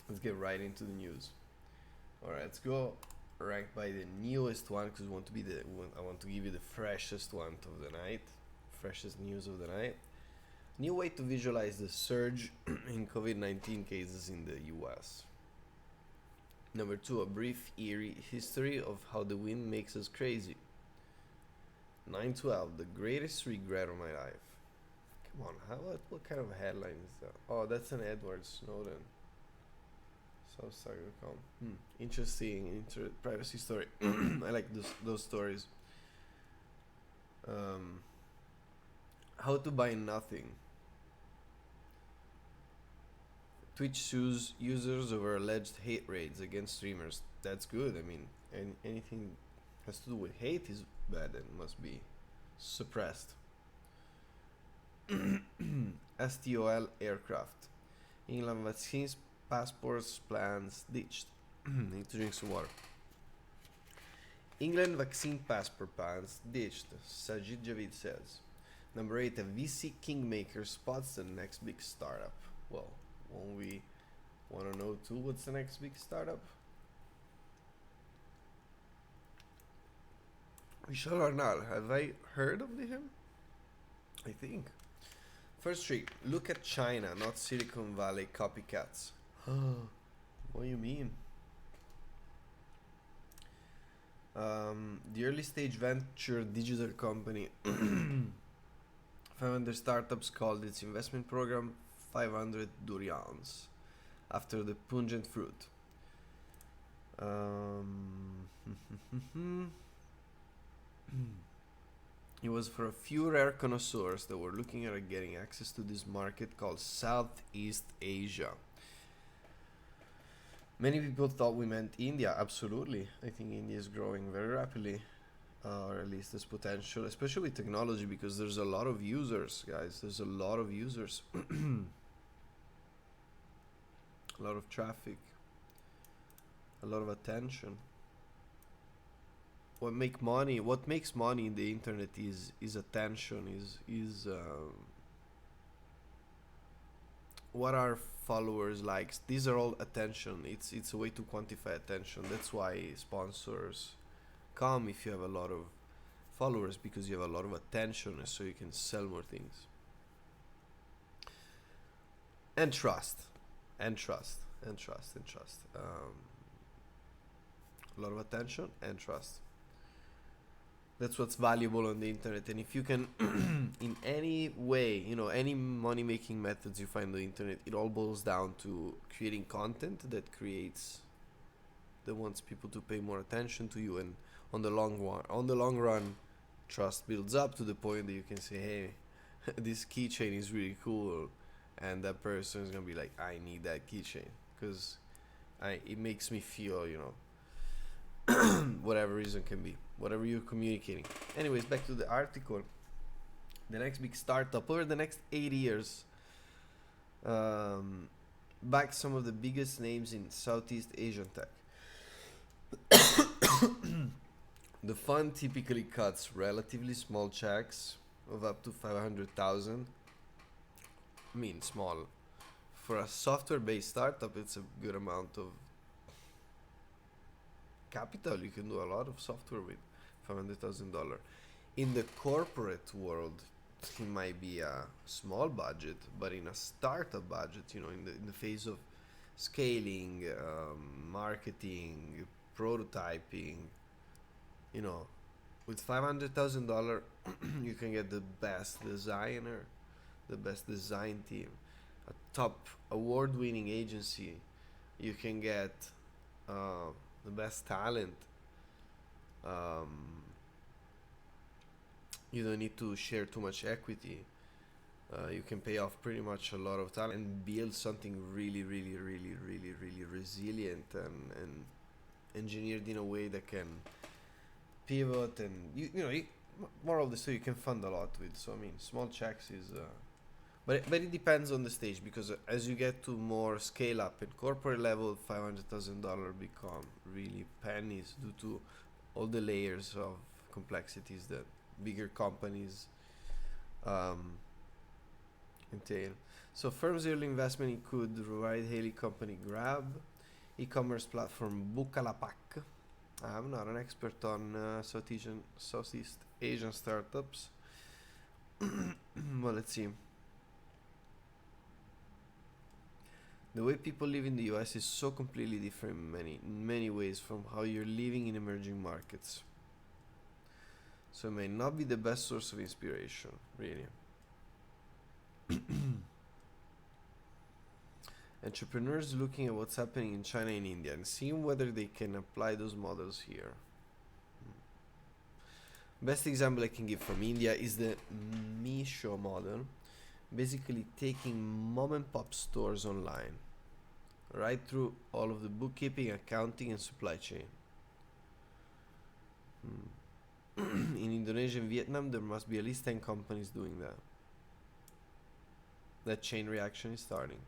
let's get right into the news. All right, let's go ranked by the newest one because I want to give you the freshest one of the night, freshest news of the night. New way to visualize the surge in COVID-19 cases in the US. Number 2, a brief eerie history of how the wind makes us crazy. 9/12, the greatest regret of my life. Come on, what kind of headline is that? Oh, that's an Edward Snowden. Substack.com. Interesting privacy story. I like those stories. How to buy nothing. Twitch sues users over alleged hate raids against streamers. That's good. I mean, anything has to do with hate is bad and must be suppressed. STOL aircraft. England vaccines, passports, plans ditched. Need to drink some water. England vaccine passport plans ditched, Sajid Javid says. Number 8, a VC kingmaker spots the next big startup. Well, won't we want to know too what's the next big startup? Vishal Harnal, have I heard of him? I think. First trick, look at China, not Silicon Valley copycats. What do you mean? The early stage venture digital company 500 startups called its investment program 500 durians after the pungent fruit. It was for a few rare connoisseurs that were looking at getting access to this market called Southeast Asia. Many people thought we meant India. Absolutely. I think India is growing very rapidly, or at least there's potential, especially with technology, because there's a lot of users, guys. There's a lot of users. A lot of traffic, a lot of attention. what makes money in the internet is attention, is what are followers likes. These are all attention. It's a way to quantify attention. That's why sponsors come if you have a lot of followers, because you have a lot of attention, so you can sell more things. And trust, and trust. A lot of attention and trust. That's what's valuable on the internet. And if you can, in any way, any money making methods you find on the internet, it all boils down to creating content that wants people to pay more attention to you. And on the long run, trust builds up to the point that you can say, hey, this keychain is really cool, and that person is gonna be like, I need that keychain because it makes me feel, whatever reason can be, whatever you're communicating. Anyways, back to the article. The next big startup over the next 8 years, back some of the biggest names in Southeast Asian tech. The fund typically cuts relatively small checks of up to 500,000. I mean, small. For a software-based startup, it's a good amount of capital. You can do a lot of software with $500,000. In the corporate world, it might be a small budget, but in a startup budget, in the phase of scaling, marketing, prototyping, with $500,000, you can get the best designer, the best design team, a top award-winning agency. You can get the best talent. You don't need to share too much equity. You can pay off pretty much a lot of talent and build something really, really, really, really, really resilient and engineered in a way that can pivot, and more of the story you can fund a lot with. So I mean, small checks is but it depends on the stage, because as you get to more scale up at corporate level, $500,000 become really pennies due to all the layers of complexities that bigger companies entail. So firms' early investment include ride-hailing company Grab, e-commerce platform Bukalapak. I'm not an expert on Southeast Asian startups. Well, let's see. The way people live in the US is so completely different in many ways from how you're living in emerging markets. So it may not be the best source of inspiration, really. Entrepreneurs looking at what's happening in China and India and seeing whether they can apply those models here. Best example I can give from India is the Meesho model, basically taking mom and pop stores online, right through all of the bookkeeping, accounting, and supply chain. In Indonesia and Vietnam, there must be at least 10 companies doing that. That chain reaction is starting.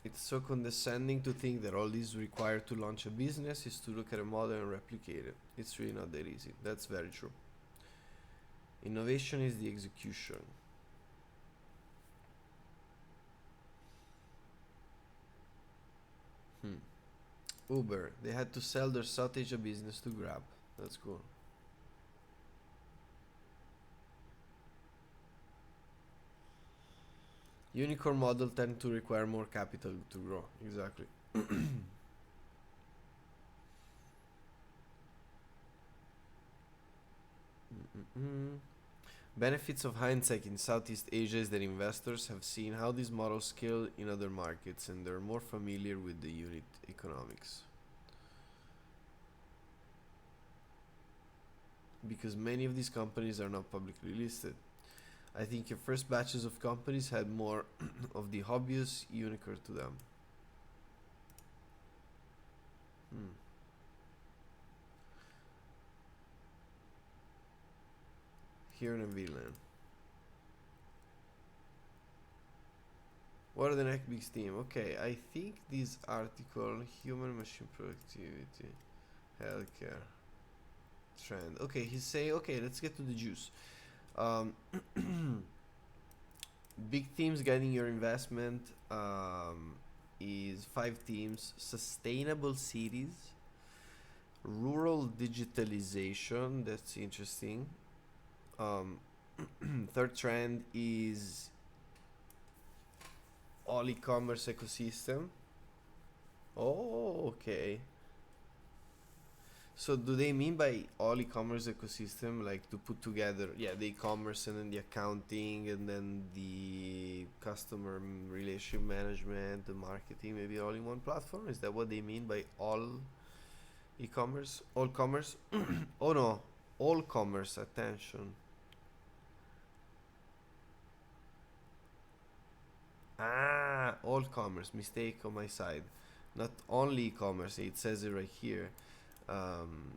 It's so condescending to think that all this is required to launch a business is to look at a model and replicate it. It's really not that easy. That's very true. Innovation is the execution. Uber, they had to sell their South Asia business to Grab. That's cool. Unicorn model tend to require more capital to grow. Exactly. Benefits of hindsight in Southeast Asia is that investors have seen how these models scale in other markets, and they're more familiar with the unit economics. Because many of these companies are not publicly listed. I think your first batches of companies had more of the obvious unicorn to them. Here in Finland. What are the next big theme? Okay, I think this article, human machine productivity, healthcare, trend. Okay, he's saying, okay, let's get to the juice. Um, big themes guiding your investment is 5 themes: sustainable cities, rural digitalization. That's interesting. Um, third trend is all e-commerce ecosystem. Oh, okay. So do they mean by all e-commerce ecosystem like to put together, yeah, the e-commerce and then the accounting and then the customer relationship management, the marketing, maybe all in one platform? Is that what they mean by all e-commerce? All commerce? Oh no, all commerce, attention. Ah, all commerce, mistake on my side. Not only e-commerce, it says it right here. Um,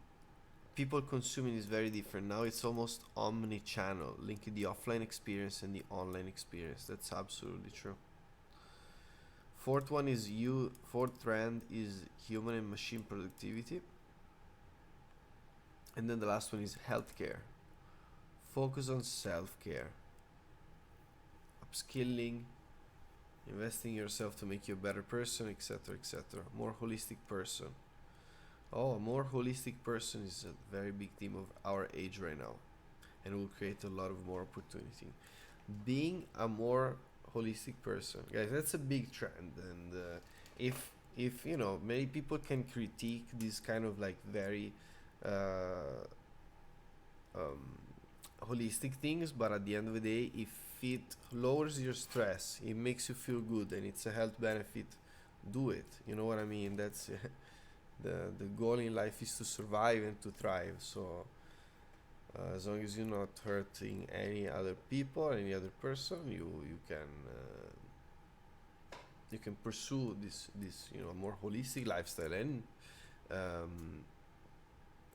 People consuming is very different. Now it's almost omni-channel, linking the offline experience and the online experience. That's absolutely true. Fourth trend is human and machine productivity. And then the last one is healthcare. Focus on self-care, upskilling, investing in yourself to make you a better person, etc., etc. More holistic person. Oh, a more holistic person is a very big theme of our age right now, and will create a lot of more opportunity. Being a more holistic person, guys, that's a big trend, and if you know, many people can critique this kind of like very uh, um, holistic things, but at the end of the day, if it lowers your stress, it makes you feel good, and it's a health benefit, do it. You know what I mean? That's the goal in life is to survive and to thrive. So as long as you're not hurting any other people, any other person, you can pursue this more holistic lifestyle, um,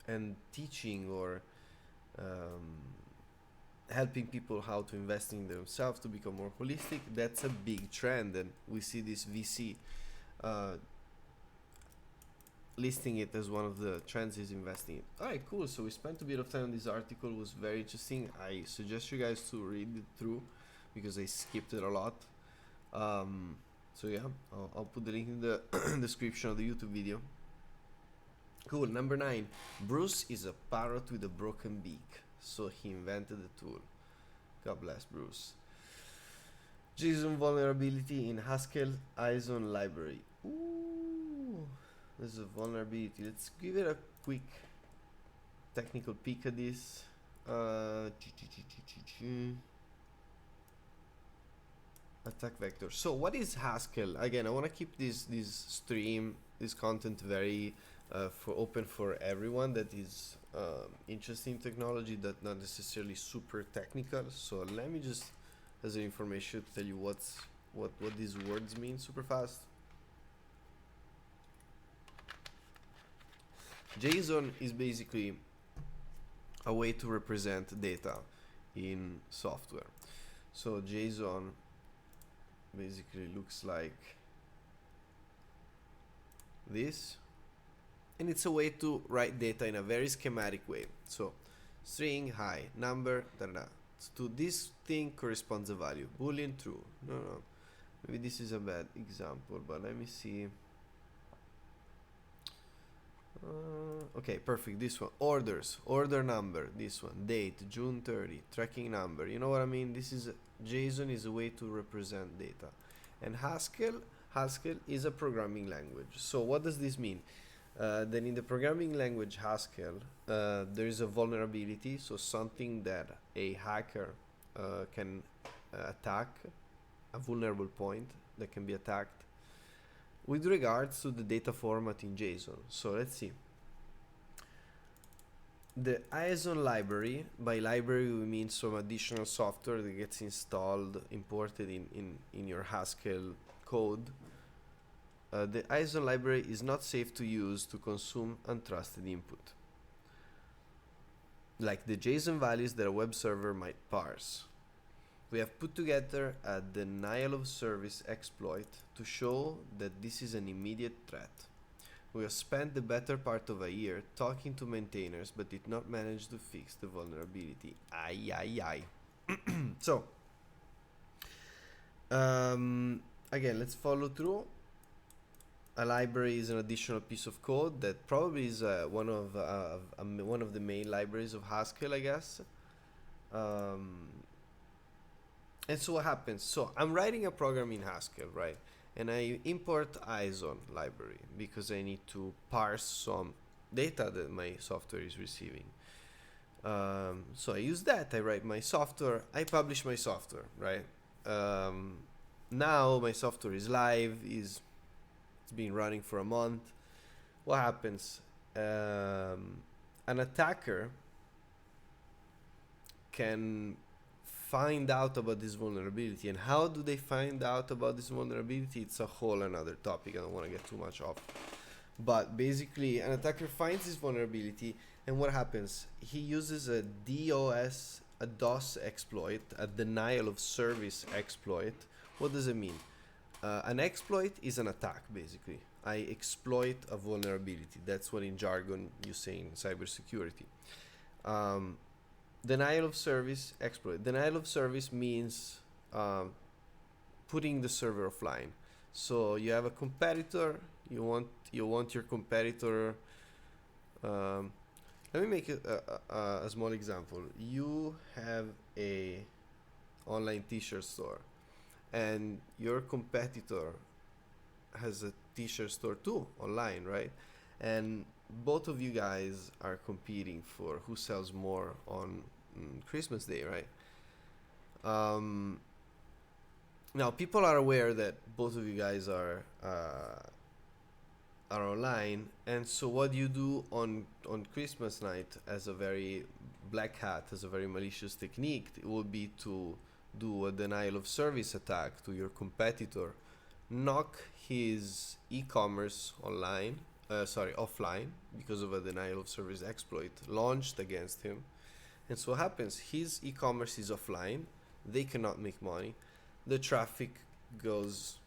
and teaching or um, helping people how to invest in themselves to become more holistic. That's a big trend, and we see this VC uh, listing it as one of the trends is investing in. Alright, cool. So we spent a bit of time on this article. It was very interesting. I suggest you guys to read it through because I skipped it a lot. So yeah, I'll put the link in the description of the YouTube video. Cool. Number 9. Bruce is a parrot with a broken beak, so he invented the tool. God bless Bruce. JSON vulnerability in Haskell ISON library. Ooh, there's a vulnerability. Let's give it a quick technical peek at this. Attack vector. So what is Haskell? Again, I want to keep this stream, this content very for open for everyone that is interesting technology, that not necessarily super technical. So let me just, as an information, tell you what these words mean super fast. JSON is basically a way to represent data in software. So JSON basically looks like this, and it's a way to write data in a very schematic way. So string, hi, number, da da da. To this thing corresponds a value. Boolean, true. No, maybe this is a bad example, but let me see. Okay, perfect. This one, orders, order number. This one, date, June 30, tracking number. You know what I mean? This is JSON is a way to represent data, and Haskell is a programming language. So what does this mean? Then in the programming language Haskell, there is a vulnerability, so something that a hacker can attack, a vulnerable point that can be attacked with regards to the data format in JSON. So let's see. The ISON library, by library we mean some additional software that gets installed, imported in your Haskell code. The ISON library is not safe to use to consume untrusted input, like the JSON values that a web server might parse. We have put together a denial of service exploit to show that this is an immediate threat. We have spent the better part of a year talking to maintainers but did not manage to fix the vulnerability. Ay, ay, ay. So, again, let's follow through. A library is an additional piece of code that probably is one of the main libraries of Haskell, I guess. And so what happens? So I'm writing a program in Haskell, right? And I import ISON library because I need to parse some data that my software is receiving. So I use that. I write my software. I publish my software, right? Now my software is live. It's been running for a month. What happens? An attacker can find out about this vulnerability. And how do they find out about this vulnerability? It's a whole another topic. I don't want to get too much off. But basically, an attacker finds this vulnerability, and what happens? He uses a DOS exploit, a denial of service exploit. What does it mean? An exploit is an attack, basically. I exploit a vulnerability. That's what in jargon you say in cybersecurity. Denial of service exploit. Denial of service means putting the server offline. So you have a competitor. You want your competitor. Let me make a small example. You have a online t-shirt store, and your competitor has a t-shirt store too online, right? And both of you guys are competing for who sells more on Christmas Day, right? Now people are aware that both of you guys are online, and so what you do on Christmas night as a very black hat, as a very malicious technique, it would be to do a denial of service attack to your competitor, knock his e-commerce offline because of a denial of service exploit launched against him. And so what happens? His e-commerce is offline. They cannot make money. The traffic goes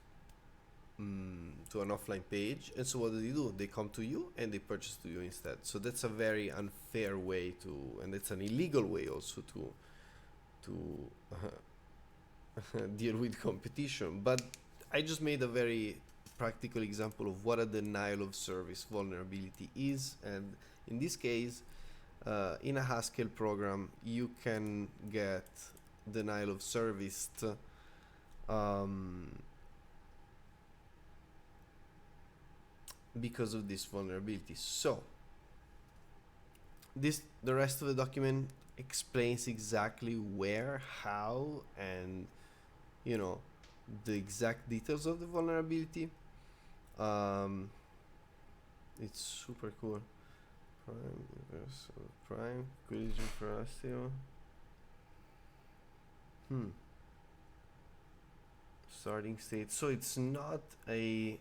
to an offline page. And so what do? They come to you and they purchase to you instead. So that's a very unfair way and it's an illegal way also to deal with competition. But I just made a very practical example of what a denial of service vulnerability is. And in this case, in a Haskell program, you can get denial of service because of this vulnerability. So the rest of the document explains exactly where, how, and the exact details of the vulnerability. It's super cool. Prime collision veracity. Starting state. So it's not a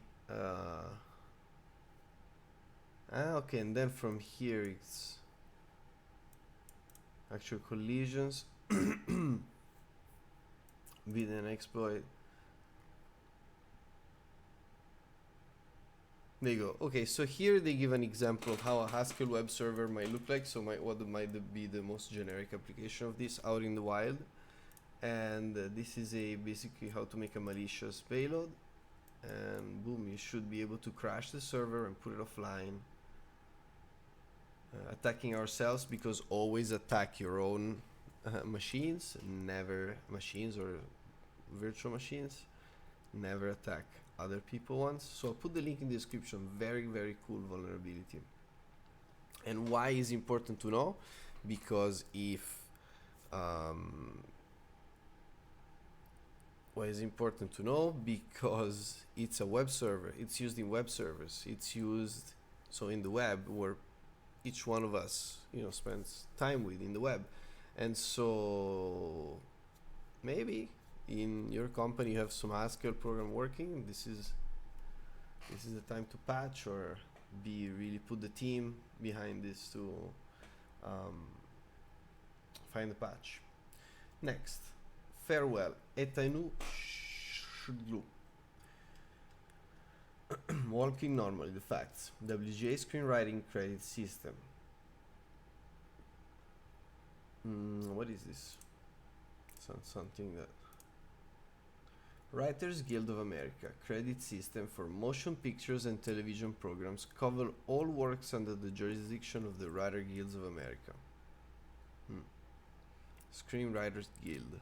okay, and then from here it's actual collisions with an exploit. There you go. Okay, so here they give an example of how a Haskell web server might look like. So what might be the most generic application of this out in the wild. And this is basically how to make a malicious payload. And boom, you should be able to crash the server and put it offline. Attacking ourselves, because always attack your own machines, never machines or virtual machines. Never attack other people ones. So I'll put the link in the description. Very, very cool vulnerability. And why is important to know? Because why is important to know? Because it's a web server. It's used in web servers. It's used in the web, where each one of us spends time with in the web. And so maybe in your company you have some Haskell program working. This is the time to patch, or really put the team behind this to find the patch. Next, Farewell. Etanu Shudlu. Walking normally. The facts. WGA screenwriting credit system. What is this? Something that. Writers Guild of America credit system for motion pictures and television programs cover all works under the jurisdiction of the Writer Guilds of America. Screenwriters Guild.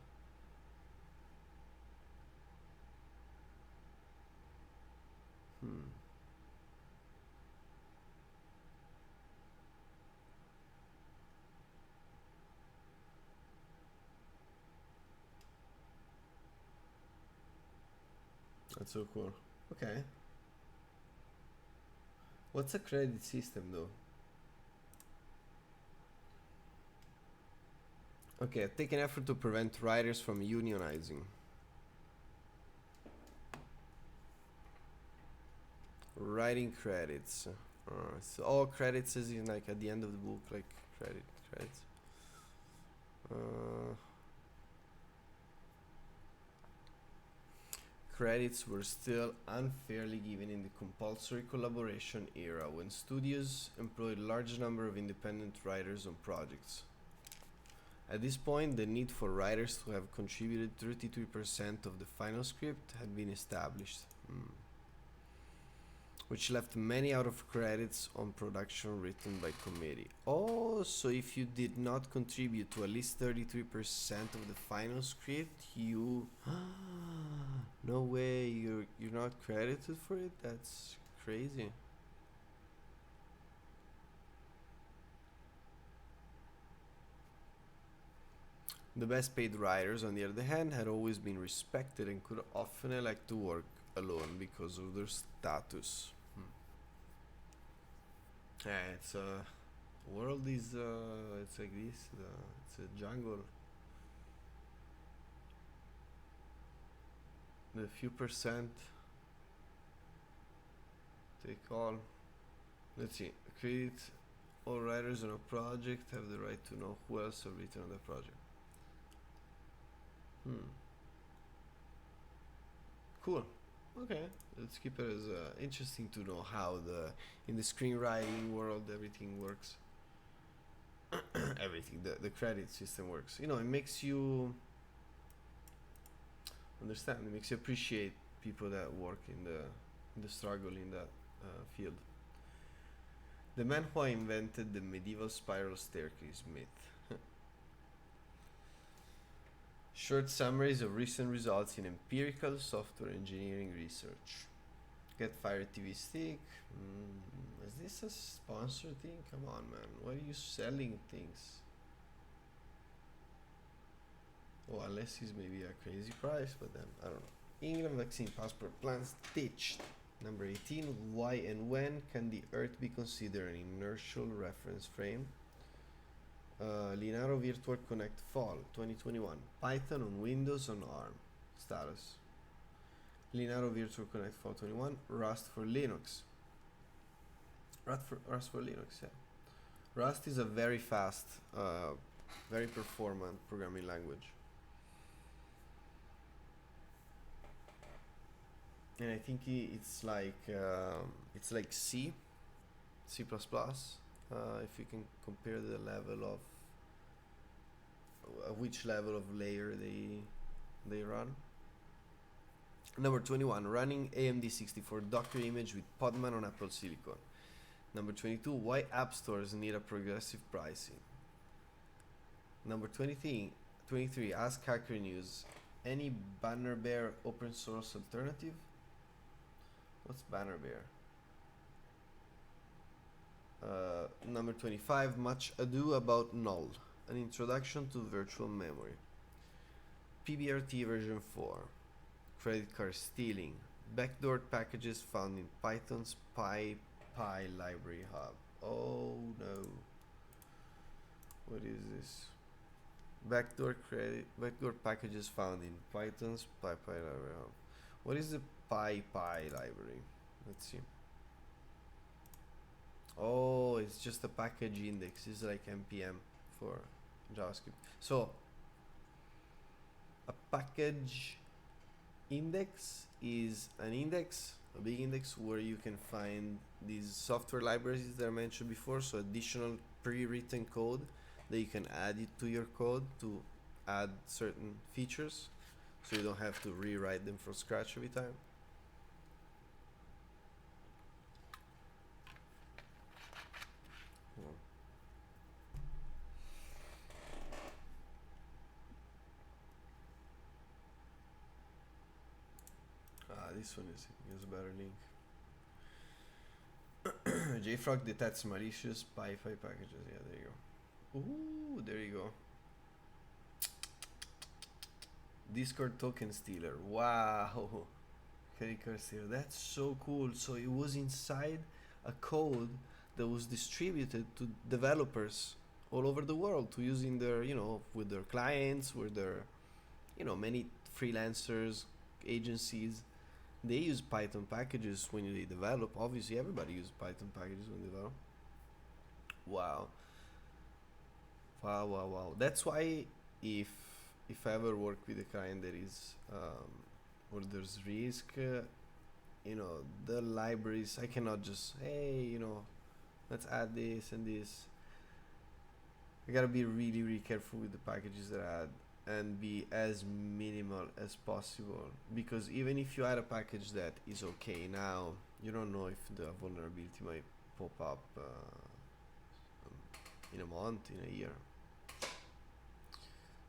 That's so cool. Okay. What's a credit system though? Okay, take an effort to prevent writers from unionizing. Writing credits. So all credits is in like at the end of the book, like credits. Credits were still unfairly given in the compulsory collaboration era when studios employed a large number of independent writers on projects. At this point, the need for writers to have contributed 33% of the final script had been established, which left many out of credits on production written by committee. Oh, so if you did not contribute to at least 33% of the final script, you... No way, you're not credited for it? That's crazy. The best paid writers, on the other hand, had always been respected and could often elect to work alone because of their status. Yeah, it's world is it's like this. It's a jungle. The few percent take all. Let's see. Create all writers on a project have the right to know who else have written on the project. Cool. Okay, let's keep it as interesting to know how in the screenwriting world everything works. Everything, the credit system works. You know, it makes you understand. It makes you appreciate people that work in the struggle in that field. The man who invented the medieval spiral staircase myth. Short summaries of recent results in empirical software engineering research. Get Fire TV stick. Is this a sponsored thing? Come on, man. Why are you selling things? Oh, unless it's maybe a crazy price, but then I don't know. England vaccine passport plan stitched. Number 18. Why and when can the Earth be considered an inertial reference frame? Linaro Virtual Connect Fall 2021. Python on Windows on ARM. Status. Linaro Virtual Connect Fall 21. Rust for Linux. Rust for Linux, yeah. Rust is a very fast, very performant programming language. And I think it's like C, C++. If you can compare the level of which level of layer they run. Number 21, running AMD 64 Docker image with Podman on Apple Silicon. Number 22, why app stores need a progressive pricing. Number 23, ask Hacker News, any Banner Bear open source alternative? What's Banner Bear? Number 25, Much Ado About Null, an introduction to virtual memory. PBRT version 4, credit card stealing, backdoor packages found in Python's PyPy library hub. Oh no. What is this? Backdoor packages found in Python's PyPy library hub. What is the PyPy library? Let's see. Oh, it's just a package index. It's like npm for JavaScript. So a package index is an index, a big index where you can find these software libraries that I mentioned before, so additional pre-written code that you can add it to your code to add certain features, so you don't have to rewrite them from scratch every time. This one is a better link. JFrog detects malicious PyPy packages. Yeah, there you go. Ooh, there you go. Discord token stealer. Wow. Credit stealer. That's so cool. So it was inside a code that was distributed to developers all over the world to use in their, with their clients, with their, many freelancers, agencies. They use Python packages when they develop. Obviously, everybody uses Python packages when they develop. Wow. Wow. That's why if I ever work with a client that is where there's risk, the libraries, I cannot just, hey, let's add this and this. I gotta be really, really careful with the packages that I add and be as minimal as possible, because even if you add a package that is okay now, you don't know if the vulnerability might pop up in a month, in a year.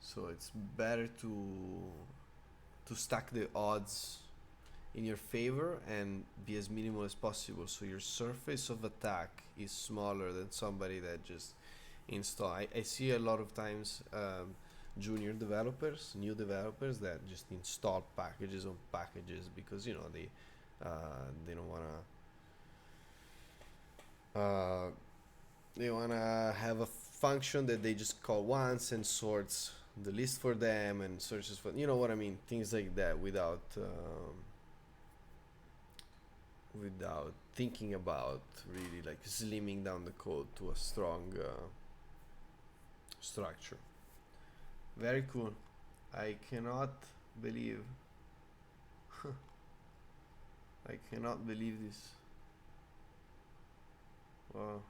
So it's better to stack the odds in your favor and be as minimal as possible, so your surface of attack is smaller than somebody that just install. I see a lot of times junior developers, new developers that just install packages on packages because they don't they wanna have a function that they just call once and sorts the list for them and searches for, you know what I mean, things like that, without thinking about really like slimming down the code to a strong structure. Very cool. I cannot believe I cannot believe this. Wow.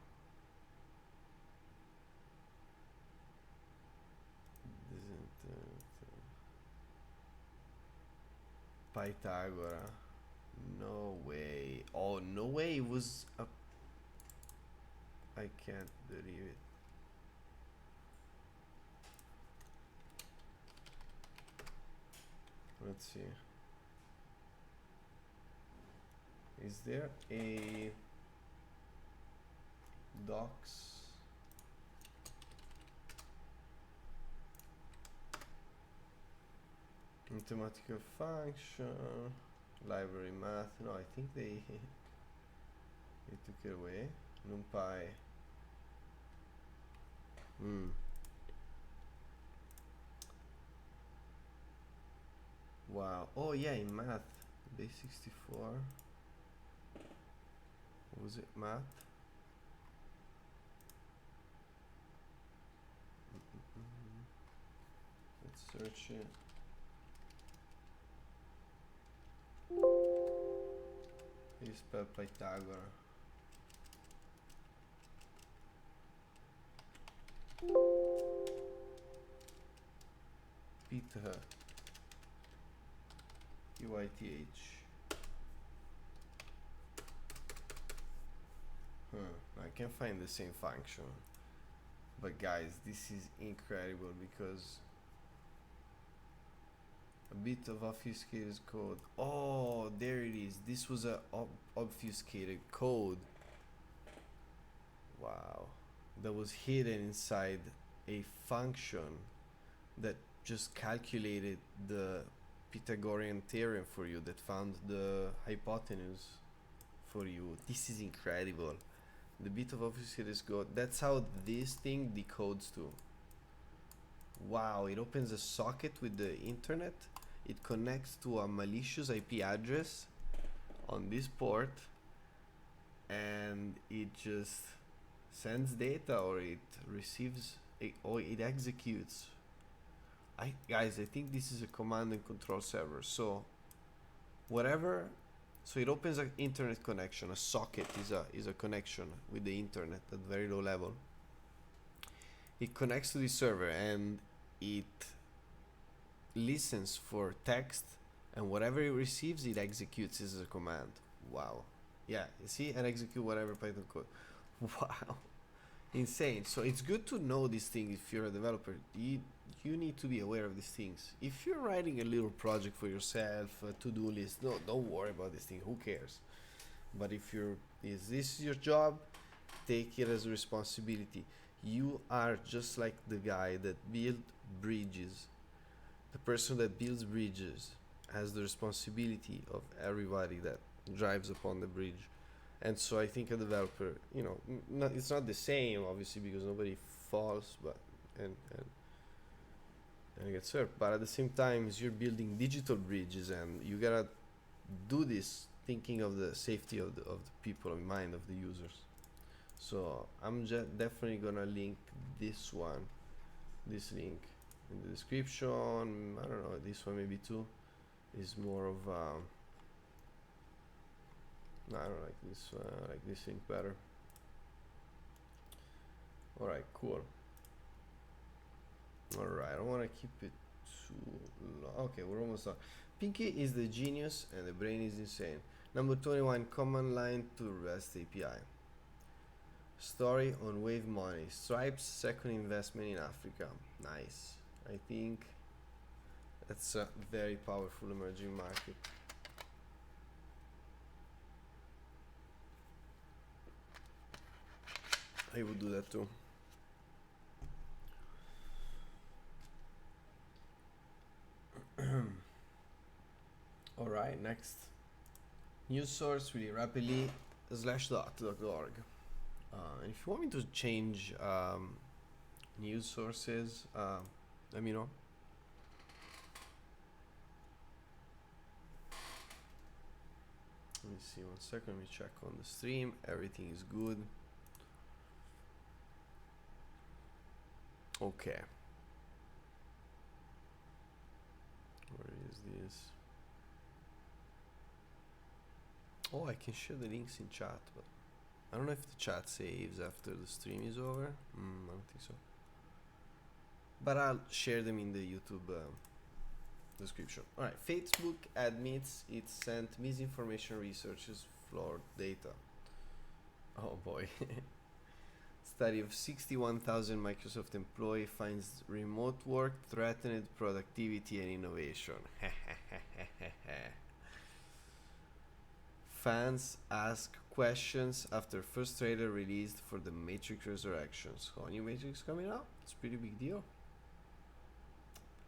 Pythagora. No way. Oh, no way. It was a. I can't believe it. Let's see. Is there a docs? Mathematical function, library math. No, I think they took it away. NumPy. Wow. Oh yeah, in math, base 64. What was it? Math. Let's search it. You spell Pythagora. Peter. Pyth. I can't find the same function. But guys, this is incredible because a bit of obfuscated code. Oh, there it is. This was a obfuscated code. Wow. That was hidden inside a function that just calculated the Pythagorean theorem for you, that found the hypotenuse for you. This is incredible. The bit of obfuscated code. That's how this thing decodes too. Wow, it opens a socket with the internet. It connects to a malicious IP address on this port, and it just sends data, or it receives it, or it executes Guys, I think this is a command and control server. So whatever, so it opens an internet connection. A socket is a connection with the internet at very low level. It connects to the server and it listens for text, and whatever it receives, it executes as a command. Wow. Yeah, you see, and execute whatever Python code. Wow. Insane. So it's good to know these things if you're a developer. You need to be aware of these things. If you're writing a little project for yourself, a to-do list, no, don't worry about this thing. Who cares? But if is this your job, take it as a responsibility. You are just like the guy that built bridges. The person that builds bridges has the responsibility of everybody that drives upon the bridge. And so I think a developer, it's not the same obviously because nobody falls, but and gets hurt. But at the same time, you're building digital bridges, and you gotta do this thinking of the safety of the people in mind, of the users. So I'm definitely gonna link this link in the description. I don't know, this one maybe too is more of no, I don't like this. I like this link better. All right, cool. All right, I don't want to keep it too long. Okay, we're almost done. Pinky is the genius and the brain is insane. Number 21, command line to REST API. Story on Wave Money. Stripe's second investment in Africa. Nice. I think that's a very powerful emerging market. I would do that too. All right, next. News source really rapidly /dot.org. And if you want me to change news sources, let me know. Let me see 1 second. Let me check on the stream. Everything is good. Okay. Where is this? Oh, I can share the links in chat, but I don't know if the chat saves after the stream is over. I don't think so. But I'll share them in the YouTube description. Alright, Facebook admits it sent misinformation researchers flawed data. Oh boy. Study of 61,000 Microsoft employees finds remote work threatened productivity and innovation. Fans ask questions after first trailer released for the Matrix Resurrections. Oh, new Matrix coming out? It's a pretty big deal.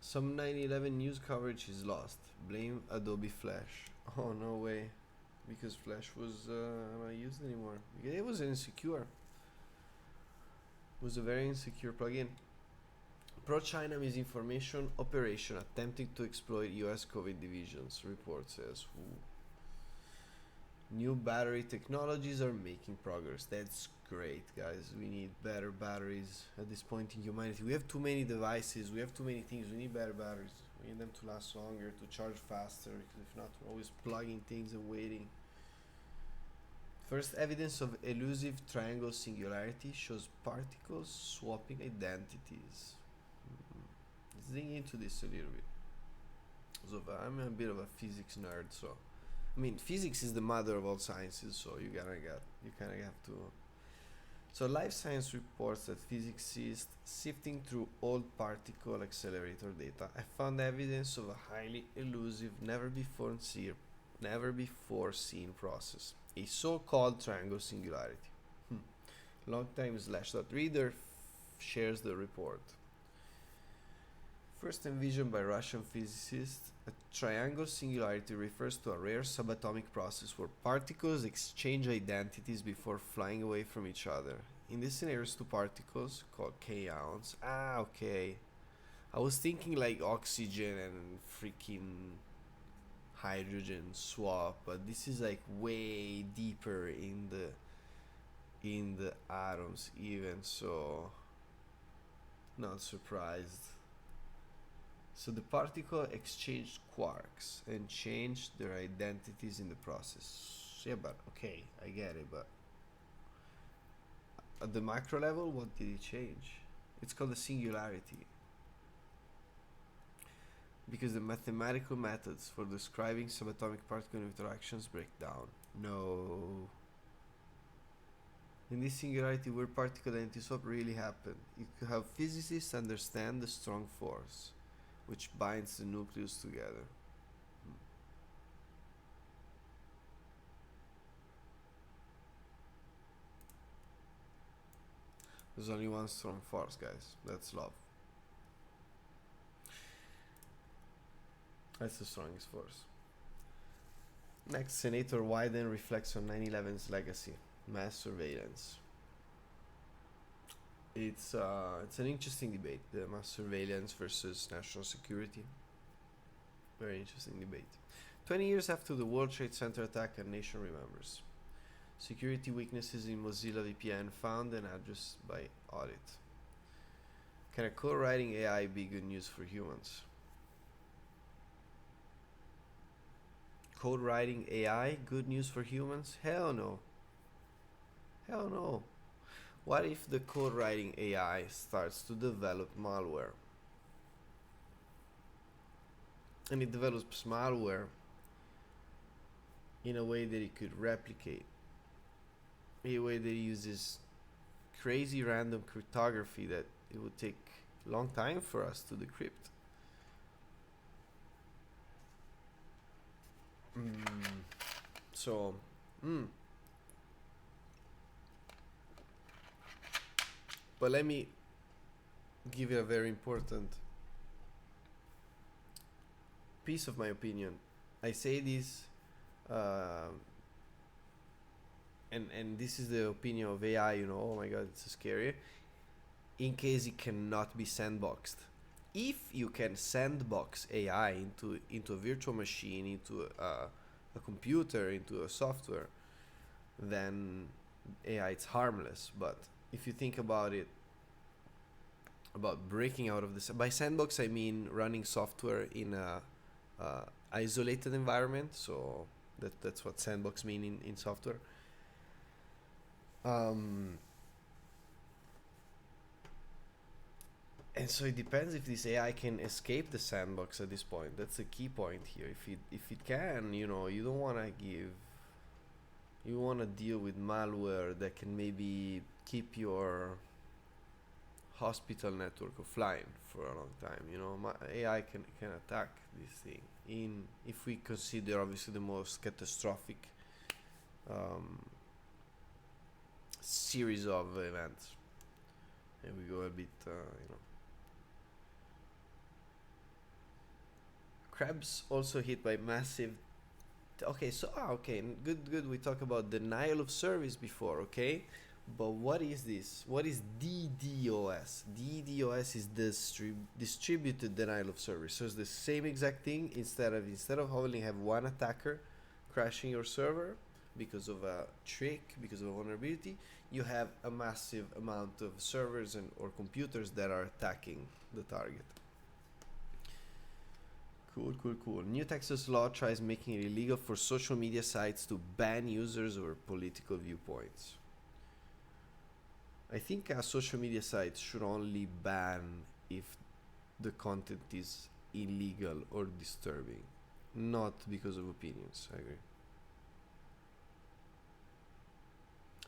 Some 9/11 news coverage is lost. Blame Adobe Flash. Oh, no way. Because Flash was not used anymore. It was insecure. It was a very insecure plugin. Pro-China misinformation operation attempting to exploit US COVID divisions, report says. New battery technologies are making progress. That's great, guys. We need better batteries at this point in humanity. We have too many devices, we have too many things. We need better batteries. We need them to last longer, to charge faster. If not, we're always plugging things and waiting. First evidence of elusive triangle singularity shows particles swapping identities. Let's dig into this a little bit. So I'm a bit of a physics nerd, so I mean, physics is the mother of all sciences, so you kind of have to. So Life Science reports that physicists sifting through old particle accelerator data have found evidence of a highly elusive, never before seen process, a so-called triangle singularity. Longtime /reader shares the report. First envisioned by Russian physicists, a triangle singularity refers to a rare subatomic process where particles exchange identities before flying away from each other. In this scenario, two particles, called kaons. Okay. I was thinking like oxygen and freaking hydrogen swap, but this is like way deeper in the atoms even, so not surprised. So the particle exchanged quarks and changed their identities in the process. Yeah, but okay, I get it, but at the macro level, what did it change? It's called a singularity. Because the mathematical methods for describing subatomic particle interactions break down. No. In this singularity where particle identity swap really happened, you could have physicists understand the strong force which binds the nucleus together. There's only one strong force, guys. That's love. That's the strongest force. Next, Senator Wyden reflects on 9/11's legacy, mass surveillance. It's an interesting debate, the mass surveillance versus national security. Very interesting debate. 20 years after the World Trade Center attack, a nation remembers. Security weaknesses in Mozilla VPN found and addressed by audit. Can a code writing AI be good news for humans? Code writing AI, good news for humans? Hell no. Hell no. What if the code writing AI starts to develop malware? And it develops malware in a way that it could replicate, in a way that it uses crazy random cryptography that it would take a long time for us to decrypt. So, but let me give you a very important piece of my opinion. I say this, and this is the opinion of AI. You know, oh my God, it's so scary. In case it cannot be sandboxed, if you can sandbox AI into a virtual machine, into a computer, into a software, then AI it's harmless. But if you think about it, about breaking out of this, by sandbox I mean running software in a isolated environment. So that's what sandbox mean in software. And so it depends if this AI can escape the sandbox at this point. That's the key point here. If it can, you know, you don't want to give. You want to deal with malware that can maybe keep your hospital network offline for a long time. You know, AI can attack this thing. If we consider obviously the most catastrophic series of events, and we go a bit, you know. Crabs also hit by massive. Okay, so okay, good. We talked about denial of service before, okay, but what is this? What is DDoS? DDoS is distributed denial of service. So it's the same exact thing. Instead of only have one attacker crashing your server because of a trick, because of a vulnerability, you have a massive amount of servers or computers that are attacking the target. Cool. New Texas law tries making it illegal for social media sites to ban users over political viewpoints. I think a social media site should only ban if the content is illegal or disturbing, not because of opinions. I agree.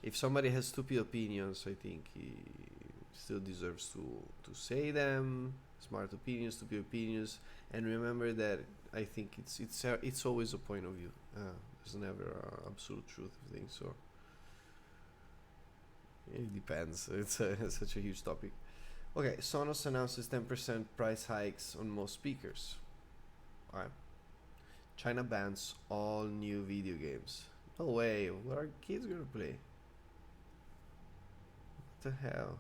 If somebody has stupid opinions, I think he still deserves to say them. Smart opinions, stupid opinions, and remember that I think it's always a point of view. There's never absolute truth of things, so it depends. It's such a huge topic. Okay, Sonos announces 10% price hikes on most speakers. Alright. China bans all new video games. No way. What are kids gonna play? What the hell?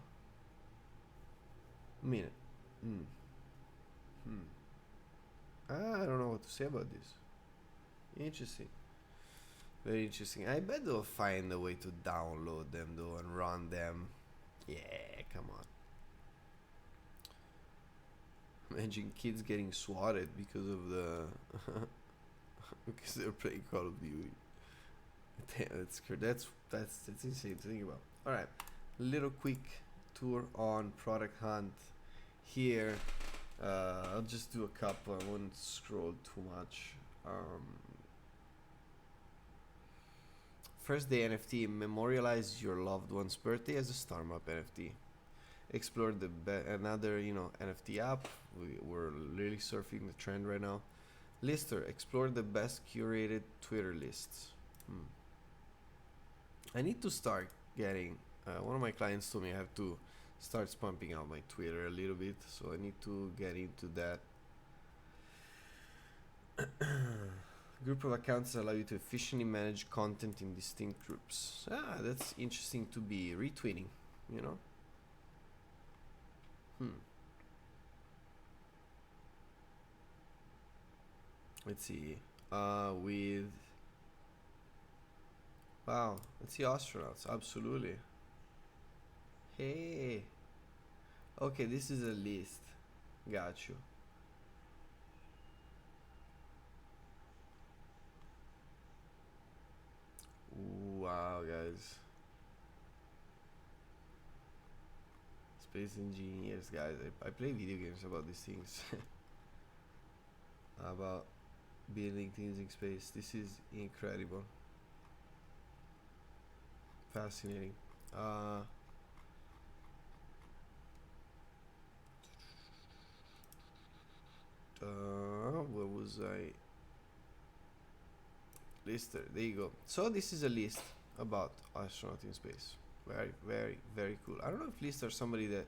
A minute. I don't know what to say about this. Interesting. Very interesting. I bet they'll find a way to download them though and run them. Yeah, come on. Imagine kids getting swatted because of the because they're playing Call of Duty. Damn, that's insane to think about. All right, little quick tour on Product Hunt here. I'll just do a couple. I won't scroll too much. First day NFT, memorialize your loved one's birthday as a star map NFT. Explore another NFT app. We're really surfing the trend right now. Lister, explore the best curated Twitter lists. I need to start getting. One of my clients told me I have to start pumping out my Twitter a little bit, so I need to get into that. Group of accounts allow you to efficiently manage content in distinct groups. That's interesting to be retweeting, you know? Let's see. With wow, let's see astronauts. Absolutely. Hey. Okay, this is a list. Got you. Wow, guys. Space engineers, guys. I play video games about these things. About building things in space. This is incredible. Fascinating. Where was I? Lister. There you go. So this is a list about astronauts in space. Very, very, very cool. I don't know if lists are somebody that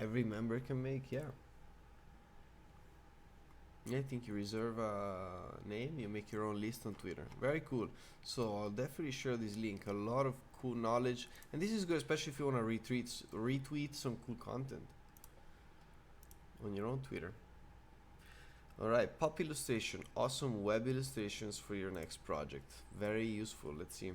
every member can make. Yeah. I think you reserve a name, you make your own list on Twitter. Very cool. So I'll definitely share this link. A lot of cool knowledge, and this is good, especially if you want to retweet some cool content on your own Twitter. All right, pop illustration, awesome web illustrations for your next project. Very useful. Let's see.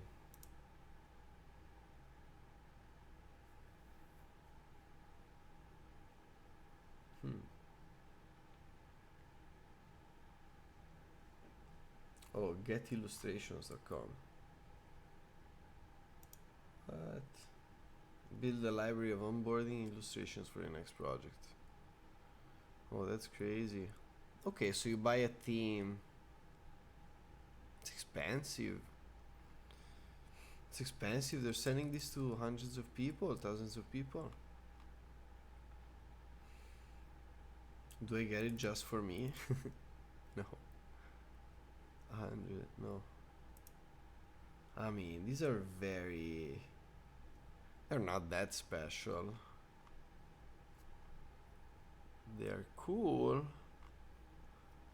Oh, getillustrations.com. What? Build a library of onboarding illustrations for your next project. Oh, that's crazy. Okay, so you buy a theme. It's expensive. It's expensive. They're sending this to hundreds of people, thousands of people. Do I get it just for me? No. 100, no. I mean, these are very... They're not that special. They're cool,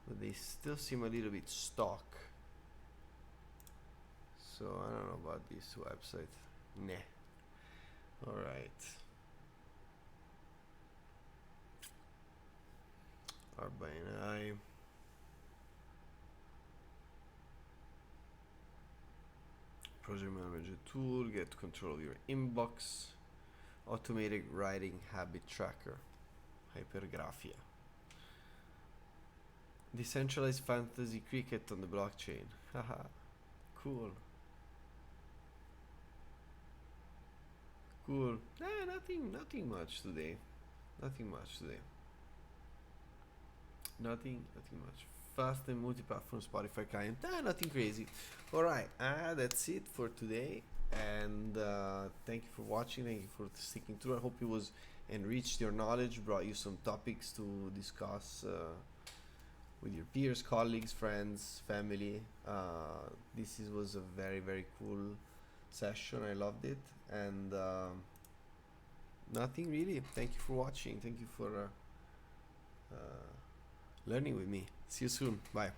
but they still seem a little bit stock. So I don't know about this website. Nah. Alright. Art by an eye. Project manager tool, get control of your inbox. Automated writing habit tracker. Hypergraphia. Decentralized fantasy cricket on the blockchain. Haha. Cool. Cool. Nothing much today. Nothing much. Fast and multi-platform Spotify client. Nothing crazy. Alright, that's it for today. And thank you for watching. Thank you for sticking through. I hope it was enriched your knowledge, brought you some topics to discuss with your peers, colleagues, friends, family. This was a very, very cool session. I loved it. And nothing really. Thank you for watching. Thank you for learning with me. See you soon. Bye.